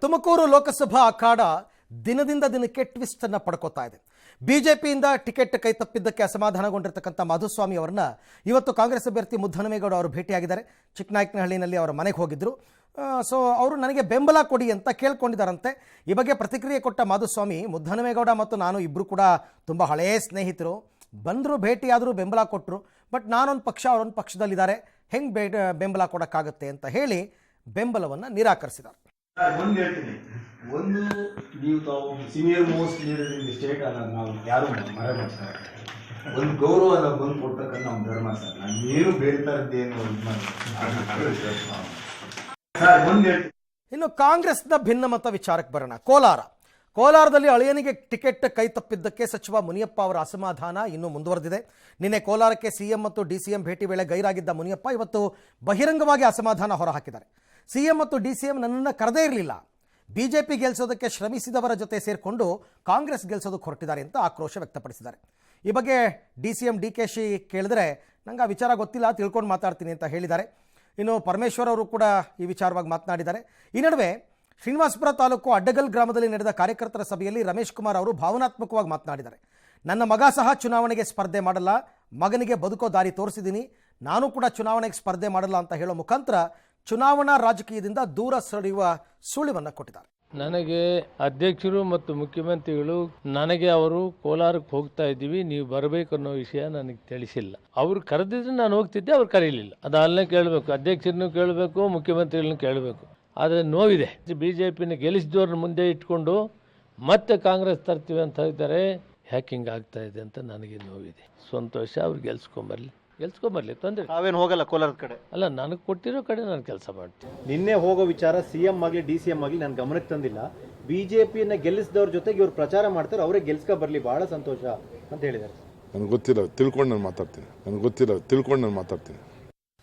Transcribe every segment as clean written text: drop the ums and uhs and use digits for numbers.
ತುಮಕೂರು ಲೋಕಸಭಾ ಅಖಾಡ ದಿನದಿಂದ ದಿನಕ್ಕೆ ಟ್ವಿಸ್ಟ್ ಅನ್ನು ಪಡ್ಕೋತಾ ಇದೆ. ಬಿಜೆಪಿಯಿಂದ ಟಿಕೆಟ್ ಕೈ ತಪ್ಪಿದ್ದಕ್ಕೆ ಅಸಮಾಧಾನಗೊಂಡಿರತಕ್ಕಂಥ ಮಾಧುಸ್ವಾಮಿ ಅವರನ್ನ ಇವತ್ತು ಕಾಂಗ್ರೆಸ್ ಅಭ್ಯರ್ಥಿ ಮುದ್ದಹನುಮೇಗೌಡ ಅವರು ಭೇಟಿಯಾಗಿದ್ದಾರೆ. ಚಿಕ್ಕನಾಯಕನಹಳ್ಳಿನಲ್ಲಿ ಅವರ ಮನೆಗೆ ಹೋಗಿದ್ರು. ಸೊ ಅವರು ನನಗೆ ಬೆಂಬಲ ಕೊಡಿ ಅಂತ ಕೇಳ್ಕೊಂಡಿದ್ದಾರಂತೆ. ಈ ಬಗ್ಗೆ ಪ್ರತಿಕ್ರಿಯೆ ಕೊಟ್ಟ ಮಾಧುಸ್ವಾಮಿ, ಮುದ್ದಹನುಮೇಗೌಡ ಮತ್ತು ನಾನು ಇಬ್ಬರು ಕೂಡ ತುಂಬ ಹಳೆಯ ಸ್ನೇಹಿತರು, ಬಂದರು, ಭೇಟಿಯಾದರೂ, ಬೆಂಬಲ ಕೊಟ್ಟರು. ಬಟ್ ನಾನೊಂದು ಪಕ್ಷ, ಅವರೊಂದು ಪಕ್ಷದಲ್ಲಿದ್ದಾರೆ, ಹೆಂಗೆ ಬೆಂಬಲ ಕೊಡೋಕ್ಕಾಗುತ್ತೆ ಅಂತ ಹೇಳಿ ಬೆಂಬಲವನ್ನು ನಿರಾಕರಿಸಿದ್ದಾರೆ. ಒಂದು ಹೇಳ್ತೀನಿ, ಒಂದು ನೀವು ತಾವು senior most leader in the state ಅನ್ನೋದು ನಾವು ಯಾರು ಮರೆ ಮಾಡ್ತಾರೆ. ಒಂದು ಗೌರವ ಅನ್ನೋದು ಬಂದು ಕೊಡ್ತಕ್ಕಂಥ ನಮ್ಮ ಧರ್ಮ ಸರ್. ನಾನು ಏನು ಬೇಡ್ತಾ ಇದ್ದೇನು ಸರ್. ಒಂದು ಹೇಳ್ತೀನಿ. ಇನ್ನು ಕಾಂಗ್ರೆಸ್ನ ಭಿನ್ನಮತ ವಿಚಾರಕ್ಕೆ ಬರೋಣ. ಕೋಲಾರದಲ್ಲಿ ಅಳಿಯನಿಗೆ ಟಿಕೆಟ್ ಕೈ ತಪ್ಪಿದ್ದಕ್ಕೆ ಸಚಿವ ಮುನಿಯಪ್ಪ ಅವರ ಅಸಮಾಧಾನ ಇನ್ನೂ ಮುಂದುವರೆದಿದೆ. ನಿನ್ನೆ ಕೋಲಾರಕ್ಕೆ ಸಿಎಂ ಮತ್ತು ಡಿಸಿಎಂ ಭೇಟಿ ವೇಳೆ ಗೈರಾಗಿದ್ದ ಮುನಿಯಪ್ಪ ಇವತ್ತು ಬಹಿರಂಗವಾಗಿ ಅಸಮಾಧಾನ ಹೊರಹಾಕಿದ್ದಾರೆ. ಸಿಎಂ ಮತ್ತು ಡಿಸಿಎಂ ನನ್ನನ್ನು ಕರೆದೇ ಇರಲಿಲ್ಲ, ಬಿಜೆಪಿ ಗೆಲ್ಲಿಸೋದಕ್ಕೆ ಶ್ರಮಿಸಿದವರ ಜೊತೆ ಸೇರಿಕೊಂಡು ಕಾಂಗ್ರೆಸ್ ಗೆಲ್ಲಿಸೋದಕ್ಕೆ ಹೊರಟಿದ್ದಾರೆ ಅಂತ ಆಕ್ರೋಶ ವ್ಯಕ್ತಪಡಿಸಿದ್ದಾರೆ. ಈ ಬಗ್ಗೆ ಡಿಸಿಎಂ ಡಿಕೆಶಿ ಕೇಳಿದ್ರೆ ನಂಗೆ ಆ ವಿಚಾರ ಗೊತ್ತಿಲ್ಲ, ತಿಳ್ಕೊಂಡು ಮಾತಾಡ್ತೀನಿ ಅಂತ ಹೇಳಿದ್ದಾರೆ. ಇನ್ನು ಪರಮೇಶ್ವರ್ ಅವರು ಕೂಡ ಈ ವಿಚಾರವಾಗಿ ಮಾತನಾಡಿದ್ದಾರೆ. ಈ ನಡುವೆ ಶ್ರೀನಿವಾಸಪುರ ತಾಲೂಕು ಅಡ್ಡಗಲ್ ಗ್ರಾಮದಲ್ಲಿ ನಡೆದ ಕಾರ್ಯಕರ್ತರ ಸಭೆಯಲ್ಲಿ ರಮೇಶ್ ಕುಮಾರ್ ಅವರು ಭಾವನಾತ್ಮಕವಾಗಿ ಮಾತನಾಡಿದ್ದಾರೆ. ನನ್ನ ಮಗ ಸಹ ಚುನಾವಣೆಗೆ ಸ್ಪರ್ಧೆ ಮಾಡಲ್ಲ, ಮಗನಿಗೆ ಬದುಕೋ ದಾರಿ ತೋರಿಸಿದ್ದೀನಿ, ನಾನು ಕೂಡ ಚುನಾವಣೆಗೆ ಸ್ಪರ್ಧೆ ಮಾಡಲ್ಲ ಅಂತ ಹೇಳೋ ಮುಖಾಂತರ ಚುನಾವಣಾ ರಾಜಕೀಯದಿಂದ ದೂರ ಸರಿಯುವ ಸುಳಿವನ್ನು ಕೊಟ್ಟಿದ್ದಾರೆ. ನನಗೆ ಅಧ್ಯಕ್ಷರು ಮತ್ತು ಮುಖ್ಯಮಂತ್ರಿಗಳು ನನಗೆ ಅವರು ಕೋಲಾರಕ್ಕೆ ಹೋಗ್ತಾ ಇದ್ದೀವಿ, ನೀವು ಬರಬೇಕು ಅನ್ನೋ ವಿಷಯ ನನಗೆ ತಿಳಿಸಿಲ್ಲ. ಅವ್ರು ಕರೆದಿದ್ರೆ ನಾನು ಹೋಗ್ತಿದ್ದೆ, ಅವ್ರು ಕರೀಲಿಲ್ಲ. ಅದು ಅಲ್ಲೇ ಕೇಳಬೇಕು, ಅಧ್ಯಕ್ಷರನ್ನು ಕೇಳಬೇಕು, ಮುಖ್ಯಮಂತ್ರಿಗಳನ್ನ ಕೇಳಬೇಕು. ಆದರೆ ನೋವಿದೆ, ಬಿಜೆಪಿನ ಗೆಲ್ಲಿಸಿದವ್ರನ್ನ ಮುಂದೆ ಇಟ್ಕೊಂಡು ಮತ್ತೆ ಕಾಂಗ್ರೆಸ್ ತರ್ತೀವಿ ಅಂತ ಹೇಳ್ತಾರೆ. ಹ್ಯಾಕಿಂಗ್ ಆಗ್ತಾ ಇದೆ ಅಂತ ನನಗೆ ನೋವಿದೆ. ಸಂತೋಷ, ಅವ್ರು ಗೆಲ್ಸ್ಕೊಂಬರ್ಲಿ, ತೊಂದರೆ. ನಾವೇನು ಹೋಗಲ್ಲ ಕೋಲಾರದ ಕಡೆ. ಅಲ್ಲ, ನನಗೆ ಕೊಟ್ಟಿರೋ ಕಡೆ ನಾನು ಕೆಲಸ ಮಾಡ್ತೀನಿ. ನಿನ್ನೆ ಹೋಗೋ ವಿಚಾರ ಸಿಎಂ ಆಗಲಿ ಡಿಸಿಎಂ ಆಗಲಿ ನನ್ನ ಗಮನಕ್ಕೆ ತಂದಿಲ್ಲ. ಬಿಜೆಪಿಯನ್ನ ಗೆಲ್ಲಿಸಿದವ್ರ ಜೊತೆಗೆ ಇವ್ರು ಪ್ರಚಾರ ಮಾಡ್ತಾರೆ, ಅವರೇ ಗೆಲ್ಸ್ಕೊ ಬರ್ಲಿ, ಬಹಳ ಸಂತೋಷ ಅಂತ ಹೇಳಿದ್ದಾರೆ. ನನಗೆ ಗೊತ್ತಿಲ್ಲ, ತಿಳ್ಕೊಂಡು ನಾನು ಮಾತಾಡ್ತೀನಿ.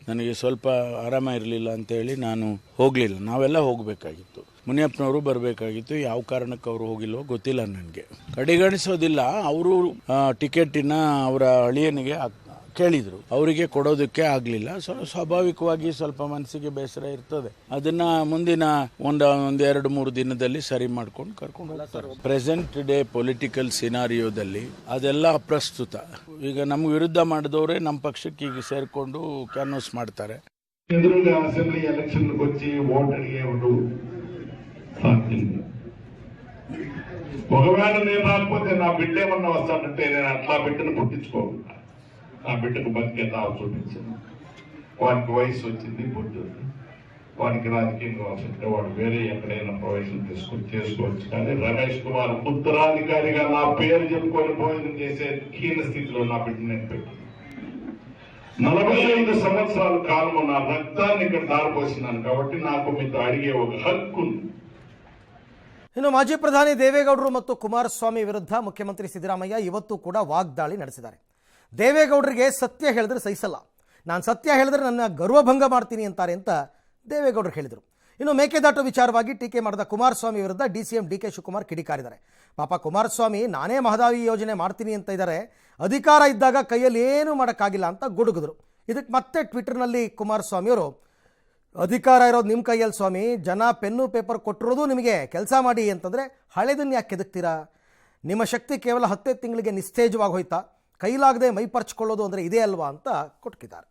ನನಗೆ ಸ್ವಲ್ಪ ಆರಾಮ ಇರಲಿಲ್ಲ ಅಂತೇಳಿ ನಾನು ಹೋಗಲಿಲ್ಲ. ನಾವೆಲ್ಲ ಹೋಗಬೇಕಾಗಿತ್ತು, ಮುನಿಯಪ್ಪನವರು ಬರಬೇಕಾಗಿತ್ತು. ಯಾವ ಕಾರಣಕ್ಕೆ ಅವರು ಹೋಗಿಲ್ವೋ ಗೊತ್ತಿಲ್ಲ ನನಗೆ. ಕಡೆಗಣಿಸೋದಿಲ್ಲ, ಅವರು ಟಿಕೆಟಿನ ಅವರ ಅಳಿಯನಿಗೆ ಕೇಳಿದರು, ಅವರಿಗೆ ಕೊಡೋದಕ್ಕೆ ಆಗಲಿಲ್ಲ. ಸ್ವಾಭಾವಿಕವಾಗಿ ಸ್ವಲ್ಪ ಮನಸ್ಸಿಗೆ ಬೇಸರ ಇರ್ತದೆ. ಅದನ್ನ ಮುಂದಿನ ಒಂದೆರಡು ಮೂರು ದಿನದಲ್ಲಿ ಸರಿ ಮಾಡ್ಕೊಂಡು ಕರ್ಕೊಂಡು ಹೋಗ್ತಾರೆ. ಪ್ರೆಸೆಂಟ್ ಡೇ ಪೊಲಿಟಿಕಲ್ ಸಿನಾರಿಯೋದಲ್ಲಿ ಅದೆಲ್ಲ ಅಪ್ರಸ್ತುತ. ಈಗ ನಮ್ಗೆ ವಿರುದ್ಧ ಮಾಡಿದವರೇ ನಮ್ಮ ಪಕ್ಷಕ್ಕೆ ಈಗ ಸೇರ್ಕೊಂಡು ಕ್ಯಾನ್ವಸ್ ಮಾಡ್ತಾರೆ. ಅಸೆಂಬ್ಲಿ ಎಲೆಕ್ಷನ್ వచ్చి ఓటడిగే ఒకవేళ నేను రాకపోతే నా బిడ్డ ఏమన్నా వస్తానంటే నేను అట్లా బిడ్డను పుట్టించుకోకుండా ఆ బిడ్డకు బతికే దావ చూపించాను. వాడికి వయసు వచ్చింది, పుట్టింది, వాడికి రాజకీయంగా వస్తుంటే వాడు వేరే ఎక్కడైనా ప్రవేశం చేసుకోవచ్చు. కానీ రమేష్ కుమార్ ఉత్తరాధికారిగా నా పేరు చెప్పుకొని భోజనం చేసే హీన స్థితిలో నా బిడ్డను నేను పెట్టాను. 45 సంవత్సరాల కాలము నా రక్తాన్ని ఇక్కడ దారిపోసినాను కాబట్టి నాకు మీతో అడిగే ఒక హక్కు ఉంది. ಇನ್ನು ಮಾಜಿ ಪ್ರಧಾನಿ ದೇವೇಗೌಡರು ಮತ್ತು ಕುಮಾರಸ್ವಾಮಿ ವಿರುದ್ಧ ಮುಖ್ಯಮಂತ್ರಿ ಸಿದ್ದರಾಮಯ್ಯ ಇವತ್ತು ಕೂಡ ವಾಗ್ದಾಳಿ ನಡೆಸಿದ್ದಾರೆ. ದೇವೇಗೌಡರಿಗೆ ಸತ್ಯ ಹೇಳಿದ್ರೆ ಸಹಿಸಲ್ಲ, ನಾನು ಸತ್ಯ ಹೇಳಿದ್ರೆ ನನ್ನ ಗರ್ವಭಂಗ ಮಾಡ್ತೀನಿ ಅಂತಾರೆ ಅಂತ ದೇವೇಗೌಡರು ಹೇಳಿದರು. ಇನ್ನು ಮೇಕೆದಾಟು ವಿಚಾರವಾಗಿ ಟೀಕೆ ಮಾಡಿದ ಕುಮಾರಸ್ವಾಮಿ ವಿರುದ್ಧ ಡಿಸಿಎಂ ಡಿಕೆ ಶಿವಕುಮಾರ್ ಕಿಡಿಕಾರಿದ್ದಾರೆ. ಪಾಪ ಕುಮಾರಸ್ವಾಮಿ ನಾನೇ ಮಹದಾಯಿ ಯೋಜನೆ ಮಾಡ್ತೀನಿ ಅಂತ ಇದ್ದಾರೆ, ಅಧಿಕಾರ ಇದ್ದಾಗ ಕೈಯಲ್ಲಿ ಏನೂ ಮಾಡೋಕ್ಕಾಗಿಲ್ಲ ಅಂತ ಗುಡುಗಿದ್ರು. ಇದಕ್ಕೆ ಮತ್ತೆ ಟ್ವಿಟರ್ನಲ್ಲಿ ಕುಮಾರಸ್ವಾಮಿಯವರು, ಅಧಿಕಾರ ಇರೋದು ನಿಮ್ಮ ಕೈಯಲ್ಲಿ ಸ್ವಾಮಿ, ಜನ ಪೆನ್ನು ಪೇಪರ್ ಕೊಟ್ಟಿರೋದು ನಿಮಗೆ, ಕೆಲಸ ಮಾಡಿ ಅಂತಂದರೆ ಹಳೆದನ್ನು ಯಾಕೆ ಕೆದಕ್ತೀರಾ? ನಿಮ್ಮ ಶಕ್ತಿ ಕೇವಲ 10 ತಿಂಗಳಿಗೆ ನಿಸ್ತೇಜವಾಗಿ ಹೋಯ್ತಾ? ಕೈಲಾಗದೆ ಮೈಪರ್ಚ್ಕೊಳ್ಳೋದು ಅಂದ್ರೆ ಇದೇ ಅಲ್ವಾ ಅಂತ ಕೊಟ್ಟಿದ್ದಾರೆ.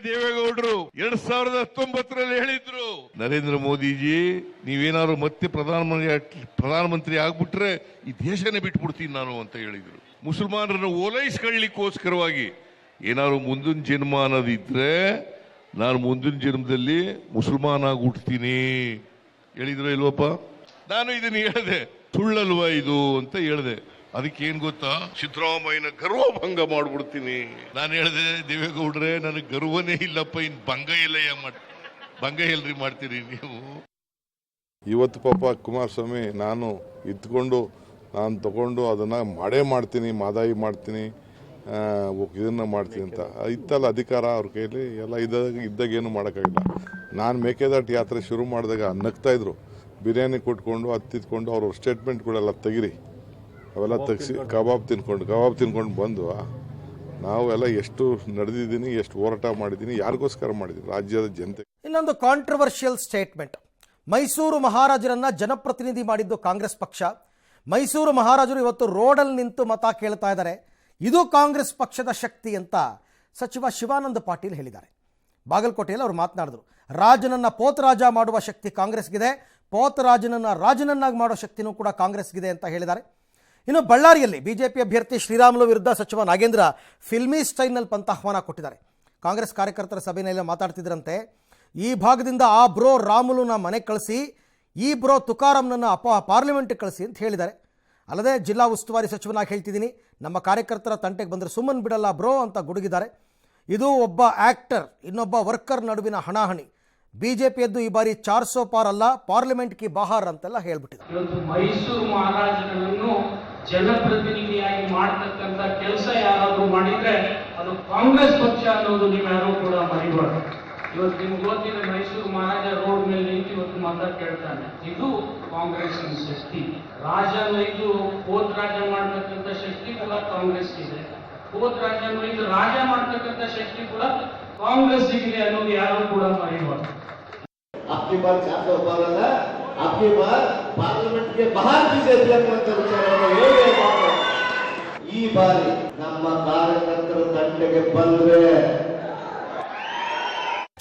ದೇವೇಗೌಡರು 2019ರಲ್ಲಿ ಹೇಳಿದ್ರು, ನರೇಂದ್ರ ಮೋದಿಜಿ ನೀವೇನಾದ್ರು ಮತ್ತೆ ಪ್ರಧಾನಮಂತ್ರಿ ಆಗ್ಬಿಟ್ರೆ ಈ ದೇಶನೇ ಬಿಟ್ಬಿಡ್ತೀನಿ ನಾನು ಅಂತ ಹೇಳಿದ್ರು. ಮುಸಲ್ಮಾನರನ್ನು ಓಲೈಸ್ಕೊಳ್ಳಿಕ್ಕೋಸ್ಕರವಾಗಿ ಏನಾದ್ರು ಮುಂದಿನ ಜನ್ಮ ಅನ್ನೋದಿದ್ರೆ ನಾನು ಮುಂದಿನ ಜನ್ಮದಲ್ಲಿ ಮುಸಲ್ಮಾನ್ ಆಗಿ ಹುಟ್ತೀನಿ ಹೇಳಿದ್ರು ಇಲ್ವಪ್ಪ? ನಾನು ಇದನ್ನ ಹೇಳಿದೆ, ಸುಳ್ಳಲ್ವಾ ಇದು ಅಂತ ಹೇಳಿದೆ. ಅದಕ್ಕೆ ಏನ್ ಗೊತ್ತಾ, ಸಿದ್ದರಾಮಯ್ಯನ ಗರ್ವಭಂಗ ಮಾಡ್ಬಿಡ್ತೀನಿ. ನಾನು ಹೇಳಿದೆ, ದೇವೇಗೌಡ್ರೆ ನನಗೆ ಗರ್ವನೇ ಇಲ್ಲಪ್ಪ, ಇನ್ ಭಂಗ ಎಲ್ರಿ ಮಾಡ್ತೀರಿ ನೀವು? ಇವತ್ತು ಪಾಪ ಕುಮಾರಸ್ವಾಮಿ ನಾನು ತಗೊಂಡು ಅದನ್ನ ಮಾಡ್ತೀನಿ, ಮಾದಾಯಿ ಮಾಡ್ತೀನಿ, ಇದನ್ನ ಮಾಡ್ತೀನಿ ಅಂತ ಇತ್ತಲ್ಲ ಅಧಿಕಾರ ಅವ್ರ ಕೈಯಲ್ಲಿ ಎಲ್ಲ ಇದ್ದಾಗ ಏನು ಮಾಡೋಕ್ಕಾಗಿಲ್ಲ. ನಾನು ಮೇಕೆದಾಟು ಯಾತ್ರೆ ಶುರು ಮಾಡಿದಾಗ ನಗ್ತಾ ಇದ್ರು, ಬಿರಿಯಾನಿ ಕೊಟ್ಕೊಂಡು ತಿದ್ಕೊಂಡು ಅವ್ರ ಸ್ಟೇಟ್ಮೆಂಟ್ಗಳೆಲ್ಲ ತೆಗಿರಿ, ಅವೆಲ್ಲ ತೆಗಿಸಿ ಕಬಾಬ್ ತಿನ್ಕೊಂಡು ಬಂದು ನಾವೆಲ್ಲ ಎಷ್ಟು ನಡೆದಿದ್ದೀನಿ, ಎಷ್ಟು ಹೋರಾಟ ಮಾಡಿದ್ದೀನಿ, ಯಾರಿಗೋಸ್ಕರ ಮಾಡಿದ್ದೀನಿ, ರಾಜ್ಯದ ಜನತೆ. ಇನ್ನೊಂದು ಕಾಂಟ್ರವರ್ಷಿಯಲ್ ಸ್ಟೇಟ್ಮೆಂಟ್, ಮೈಸೂರು ಮಹಾರಾಜರನ್ನ ಜನಪ್ರತಿನಿಧಿ ಮಾಡಿದ್ದು ಕಾಂಗ್ರೆಸ್ ಪಕ್ಷ. ಮೈಸೂರು ಮಹಾರಾಜರು ಇವತ್ತು ರೋಡಲ್ಲಿ ನಿಂತು ಮತ ಕೇಳ್ತಾ ಇದ್ದಾರೆ. ಇದು ಕಾಂಗ್ರೆಸ್ ಪಕ್ಷದ ಶಕ್ತಿ ಅಂತ ಸಚಿವ ಶಿವಾನಂದ ಪಾಟೀಲ್ ಹೇಳಿದ್ದಾರೆ. ಬಾಗಲಕೋಟೆಯಲ್ಲಿ ಅವರು ಮಾತನಾಡಿದ್ರು. ರಾಜನನ್ನ ಪೋತರಾಜ ಮಾಡುವ ಶಕ್ತಿ ಕಾಂಗ್ರೆಸ್ಗಿದೆ, ಪೋತರಾಜನನ್ನ ರಾಜನನ್ನಾಗಿ ಮಾಡೋ ಶಕ್ತಿನೂ ಕೂಡ ಕಾಂಗ್ರೆಸ್ಗಿದೆ ಅಂತ ಹೇಳಿದ್ದಾರೆ. ಇನ್ನು ಬಳ್ಳಾರಿಯಲ್ಲಿ ಬಿಜೆಪಿ ಅಭ್ಯರ್ಥಿ ಶ್ರೀರಾಮುಲು ವಿರುದ್ಧ ಸಚಿವ ನಾಗೇಂದ್ರ ಫಿಲ್ಮಿ ಸ್ಟೈಲ್ನಲ್ಲಿ ಪಂಥಾಹ್ವಾನ ಕೊಟ್ಟಿದ್ದಾರೆ. ಕಾಂಗ್ರೆಸ್ ಕಾರ್ಯಕರ್ತರ ಸಭೆಯಲ್ಲಿ ಮಾತಾಡ್ತಿದ್ರಂತೆ, ಈ ಭಾಗದಿಂದ ಆ ಬ್ರೋ ರಾಮುಲುನ ಮನೆ ಕಳಿಸಿ, ಈ ಬ್ರೋ ತುಕಾರಾಮ್ನನ್ನು ಪಾರ್ಲಿಮೆಂಟ್ಗೆ ಕಳಿಸಿ ಅಂತ ಹೇಳಿದ್ದಾರೆ. ಅಲ್ಲದೆ ಜಿಲ್ಲಾ ಉಸ್ತುವಾರಿ ಸಚಿವನಾಗಿ ಹೇಳ್ತಿದ್ದೀನಿ, ನಮ್ಮ ಕಾರ್ಯಕರ್ತರ ತಂಟೆಗೆ ಬಂದರೆ ಸುಮ್ಮನೆ ಬಿಡಲ್ಲ ಬ್ರೋ ಅಂತ ಗುಡುಗಿದ್ದಾರೆ. ಇದು ಒಬ್ಬ ಆ್ಯಕ್ಟರ್ ಇನ್ನೊಬ್ಬ ವರ್ಕರ್ ನಡುವಿನ ಹಣಾಹಣಿ. ಬಿಜೆಪಿಯದ್ದು ಈ ಬಾರಿ 400 ಪಾರ್ ಅಲ್ಲ, ಪಾರ್ಲಿಮೆಂಟ್ ಕಿ ಬಾಹರ್ ಅಂತೆಲ್ಲ ಹೇಳ್ಬಿಟ್ಟಿದ್ದಾರೆ. ಇವತ್ತು ಮೈಸೂರು ಮಹಾರಾಜರನ್ನು ಜನಪ್ರತಿನಿಧಿಯಾಗಿ ಮಾಡತಕ್ಕಂಥ ಕೆಲಸ ಯಾರಾದರೂ ಮಾಡಿದ್ರೆ ಅದು ಕಾಂಗ್ರೆಸ್ ಪಕ್ಷ ಅನ್ನೋದು ನೀವ್ಯಾರೂ ಕೂಡ ಮರಿಬಾರ್ದು. ಇವತ್ತು ನಿಮ್ಗೆ ಗೊತ್ತಿದೆ, ಮೈಸೂರು ಮಹಾರಾಜ ರೋಡ್ ಮೇಲೆ ನಿಂತು ಇವತ್ತು ಮತ ಕೇಳ್ತಾನೆ. ಇದು ಕಾಂಗ್ರೆಸ್ ಶಕ್ತಿ. ರಾಜನ ಇದು ಹೋದ್ ರಾಜ ಮಾಡತಕ್ಕಂಥ ಶಕ್ತಿ ಕೂಡ ಕಾಂಗ್ರೆಸ್ ಇದೆ. ಹೋದ್ ರಾಜನ ಇದು ರಾಜ ಮಾಡತಕ್ಕಂಥ ಶಕ್ತಿ ಕೂಡ ಕಾಂಗ್ರೆಸ್ ಇದೆ ಅನ್ನೋದು ಯಾರು ಕೂಡ ಮರಿಬಾರ್ದು. आपकी बार 400 पार ಅಲ್ಲ, आपकी बार ಪಾರ್ಲಿಮೆಂಟ್ ಗೆ ಬಾಹರ್ ಬಿಜೆಪಿ ಅನ್ನುವಂತ ವಿಚಾರವನ್ನು ಹೇಳಬೇಕು. ಈ ಬಾರಿ ನಮ್ಮ ಕಾರ್ಯಕರ್ತರ ತಂಟೆಗೆ ಬಂದ್ರೆ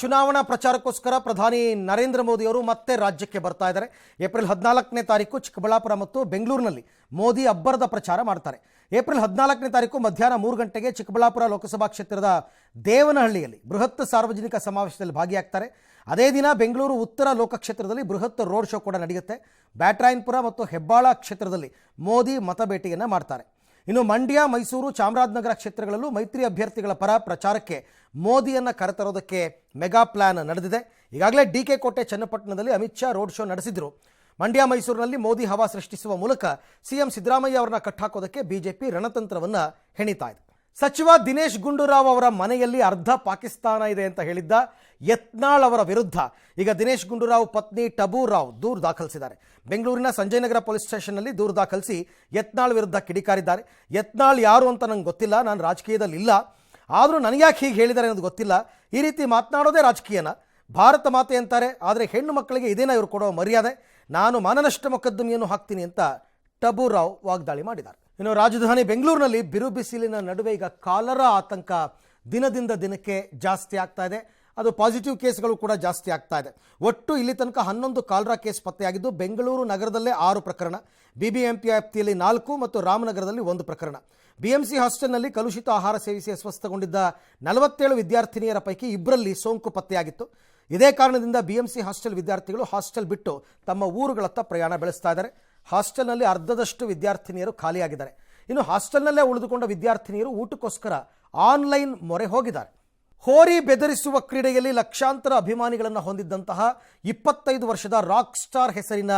ಚುನಾವಣಾ ಪ್ರಚಾರಕ್ಕೋಸ್ಕರ ಪ್ರಧಾನಿ ನರೇಂದ್ರ ಮೋದಿ ಅವರು ಮತ್ತೆ ರಾಜ್ಯಕ್ಕೆ ಬರ್ತಾ ಇದ್ದಾರೆ. ಏಪ್ರಿಲ್ 14ನೇ ತಾರೀಕು ಚಿಕ್ಕಬಳ್ಳಾಪುರ ಮತ್ತು ಬೆಂಗಳೂರಿನಲ್ಲಿ ಮೋದಿ ಅಬ್ಬರದ ಪ್ರಚಾರ ಮಾಡ್ತಾರೆ. ಏಪ್ರಿಲ್ 14ನೇ ತಾರೀಕು ಮಧ್ಯಾಹ್ನ 3 ಗಂಟೆಗೆ ಚಿಕ್ಕಬಳ್ಳಾಪುರ ಲೋಕಸಭಾ ಕ್ಷೇತ್ರದ ದೇವನಹಳ್ಳಿಯಲ್ಲಿ ಬೃಹತ್ ಸಾರ್ವಜನಿಕ ಸಮಾವೇಶದಲ್ಲಿ ಭಾಗಿಯಾಗ್ತಾರೆ. ಅದೇ ದಿನ ಬೆಂಗಳೂರು ಉತ್ತರ ಲೋಕಕ್ಷೇತ್ರದಲ್ಲಿ ಬೃಹತ್ ರೋಡ್ ಶೋ ಕೂಡ ನಡೆಯುತ್ತೆ. ಬ್ಯಾಟರಾಯನಪುರ ಮತ್ತು ಹೆಬ್ಬಾಳ ಕ್ಷೇತ್ರದಲ್ಲಿ ಮೋದಿ ಮತಬೇಟೆಯನ್ನು ಮಾಡ್ತಾರೆ. ಇನ್ನು ಮಂಡ್ಯ, ಮೈಸೂರು, ಚಾಮರಾಜನಗರ ಕ್ಷೇತ್ರಗಳಲ್ಲೂ ಮೈತ್ರಿ ಅಭ್ಯರ್ಥಿಗಳ ಪರ ಪ್ರಚಾರಕ್ಕೆ ಮೋದಿಯನ್ನು ಕರೆತರೋದಕ್ಕೆ ಮೆಗಾ ಪ್ಲಾನ್ ನಡೆದಿದೆ. ಈಗಾಗಲೇ ಡಿಕೆ ಕೋಟೆ ಚನ್ನಪಟ್ಟಣದಲ್ಲಿ ಅಮಿತ್ ಶಾ ರೋಡ್ ಶೋ ನಡೆಸಿದ್ರು. ಮಂಡ್ಯ, ಮೈಸೂರಿನಲ್ಲಿ ಮೋದಿ ಹವಾ ಸೃಷ್ಟಿಸುವ ಮೂಲಕ ಸಿಎಂ ಸಿದ್ದರಾಮಯ್ಯ ಅವರನ್ನ ಕಟ್ಟಾಕೋದಕ್ಕೆ ಬಿಜೆಪಿ ರಣತಂತ್ರವನ್ನು ಹೆಣಿತಾ ಇದೆ. ಸಚಿವ ದಿನೇಶ್ ಗುಂಡೂರಾವ್ ಅವರ ಮನೆಯಲ್ಲಿ ಅರ್ಧ ಪಾಕಿಸ್ತಾನ ಇದೆ ಅಂತ ಹೇಳಿದ್ದ ಯತ್ನಾಳ್ ಅವರ ವಿರುದ್ಧ ಈಗ ದಿನೇಶ್ ಗುಂಡೂರಾವ್ ಪತ್ನಿ ಟಬೂ ರಾವ್ ದೂರು ದಾಖಲಿಸಿದ್ದಾರೆ. ಬೆಂಗಳೂರಿನ ಸಂಜಯನಗರ ಪೊಲೀಸ್ ಸ್ಟೇಷನ್ನಲ್ಲಿ ದೂರು ದಾಖಲಿಸಿ ಯತ್ನಾಳ್ ವಿರುದ್ಧ ಕಿಡಿಕಾರಿದ್ದಾರೆ. ಯತ್ನಾಳ್ ಯಾರು ಅಂತ ನಂಗೆ ಗೊತ್ತಿಲ್ಲ, ನಾನು ರಾಜಕೀಯದಲ್ಲಿ ಇಲ್ಲ, ಆದರೂ ನನಗ್ಯಾಕೆ ಹೀಗೆ ಹೇಳಿದ್ದಾರೆ ಅನ್ನೋದು ಗೊತ್ತಿಲ್ಲ. ಈ ರೀತಿ ಮಾತನಾಡೋದೇ ರಾಜಕೀಯನ? ಭಾರತ ಮಾತೆ ಅಂತಾರೆ, ಆದರೆ ಹೆಣ್ಣು ಮಕ್ಕಳಿಗೆ ಇದೇನ ಇವರು ಕೊಡೋ ಮರ್ಯಾದೆ? ನಾನು ಮಾನನಷ್ಟ ಮೊಕದ್ದಮೆಯನ್ನು ಹಾಕ್ತೀನಿ ಅಂತ ಟಬೂ ರಾವ್ ವಾಗ್ದಾಳಿ ಮಾಡಿದ್ದಾರೆ. ಇನ್ನು ರಾಜಧಾನಿ ಬೆಂಗಳೂರಿನಲ್ಲಿ ಬಿರು ಬಿಸಿಲಿನ ನಡುವೆ ಈಗ ಕಾಲರಾ ಆತಂಕ ದಿನದಿಂದ ದಿನಕ್ಕೆ ಜಾಸ್ತಿ ಆಗ್ತಾ ಇದೆ. ಅದು ಪಾಸಿಟಿವ್ ಕೇಸ್ಗಳು ಕೂಡ ಜಾಸ್ತಿ ಆಗ್ತಾ ಇದೆ. ಒಟ್ಟು ಇಲ್ಲಿ ತನಕ 11 ಕಾಲರಾ ಕೇಸ್ ಪತ್ತೆಯಾಗಿದ್ದು ಬೆಂಗಳೂರು ನಗರದಲ್ಲೇ 6 ಪ್ರಕರಣ, ಬಿಬಿಎಂಪಿ ವ್ಯಾಪ್ತಿಯಲ್ಲಿ 4 ಮತ್ತು ರಾಮನಗರದಲ್ಲಿ 1 ಪ್ರಕರಣ. ಬಿಎಂಸಿ ಹಾಸ್ಟೆಲ್ನಲ್ಲಿ ಕಲುಷಿತ ಆಹಾರ ಸೇವಿಸಿ ಅಸ್ವಸ್ಥಗೊಂಡಿದ್ದ 47 ವಿದ್ಯಾರ್ಥಿನಿಯರ ಪೈಕಿ 2ರಲ್ಲಿ ಸೋಂಕು ಪತ್ತೆಯಾಗಿತ್ತು. ಇದೇ ಕಾರಣದಿಂದ ಬಿಎಂಸಿ ಹಾಸ್ಟೆಲ್ ವಿದ್ಯಾರ್ಥಿಗಳು ಹಾಸ್ಟೆಲ್ ಬಿಟ್ಟು ತಮ್ಮ ಊರುಗಳತ್ತ ಪ್ರಯಾಣ ಬೆಳೆಸ್ತಾ ಇದ್ದಾರೆ. ಹಾಸ್ಟೆಲ್ನಲ್ಲಿ ಅರ್ಧದಷ್ಟು ವಿದ್ಯಾರ್ಥಿನಿಯರು ಖಾಲಿಯಾಗಿದ್ದಾರೆ. ಇನ್ನು ಹಾಸ್ಟೆಲ್ನಲ್ಲೇ ಉಳಿದುಕೊಂಡ ವಿದ್ಯಾರ್ಥಿನಿಯರು ಊಟಕ್ಕೋಸ್ಕರ ಆನ್ಲೈನ್ ಮೊರೆ ಹೋಗಿದ್ದಾರೆ. ಹೋರಿ ಬೆದರಿಸುವ ಕ್ರೀಡೆಯಲ್ಲಿ ಲಕ್ಷಾಂತರ ಅಭಿಮಾನಿಗಳನ್ನು ಹೊಂದಿದ್ದಂತಹ 25 ವರ್ಷದ ರಾಕ್ ಸ್ಟಾರ್ ಹೆಸರಿನ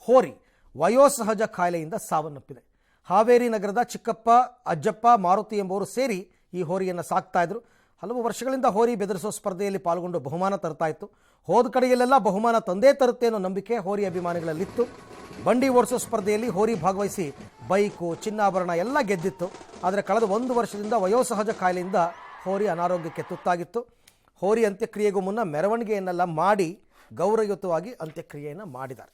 ಹೋರಿ ವಯೋಸಹಜ ಕಾಯಿಲೆಯಿಂದ ಸಾವನ್ನಪ್ಪಿದೆ. ಹಾವೇರಿ ನಗರದ ಚಿಕ್ಕಪ್ಪ, ಅಜ್ಜಪ್ಪ, ಮಾರುತಿ ಎಂಬುವರು ಸೇರಿ ಈ ಹೋರಿಯನ್ನು ಸಾಕ್ತಾ ಇದ್ರು. ಹಲವು ವರ್ಷಗಳಿಂದ ಹೋರಿ ಬೆದರಿಸೋ ಸ್ಪರ್ಧೆಯಲ್ಲಿ ಪಾಲ್ಗೊಂಡು ಬಹುಮಾನ ತರ್ತಾ ಇತ್ತು. ಹೋದ ಕಡೆಯಲ್ಲೆಲ್ಲ ಬಹುಮಾನ ತಂದೇ ತರುತ್ತೆ ಅನ್ನೋ ನಂಬಿಕೆ ಹೋರಿ ಅಭಿಮಾನಿಗಳಲ್ಲಿತ್ತು. ಬಂಡಿ ಓಡಿಸೋ ಸ್ಪರ್ಧೆಯಲ್ಲಿ ಹೋರಿ ಭಾಗವಹಿಸಿ ಬೈಕು, ಚಿನ್ನಾಭರಣ ಎಲ್ಲ ಗೆದ್ದಿತ್ತು. ಆದರೆ ಕಳೆದ 1 ವರ್ಷದಿಂದ ವಯೋಸಹಜ ಕಾಯಿಲೆಯಿಂದ ಹೋರಿ ಅನಾರೋಗ್ಯಕ್ಕೆ ತುತ್ತಾಗಿತ್ತು. ಹೋರಿ ಅಂತ್ಯಕ್ರಿಯೆಗೂ ಮುನ್ನ ಮೆರವಣಿಗೆಯನ್ನೆಲ್ಲ ಮಾಡಿ ಗೌರವಯುತವಾಗಿ ಅಂತ್ಯಕ್ರಿಯೆಯನ್ನು ಮಾಡಿದ್ದಾರೆ.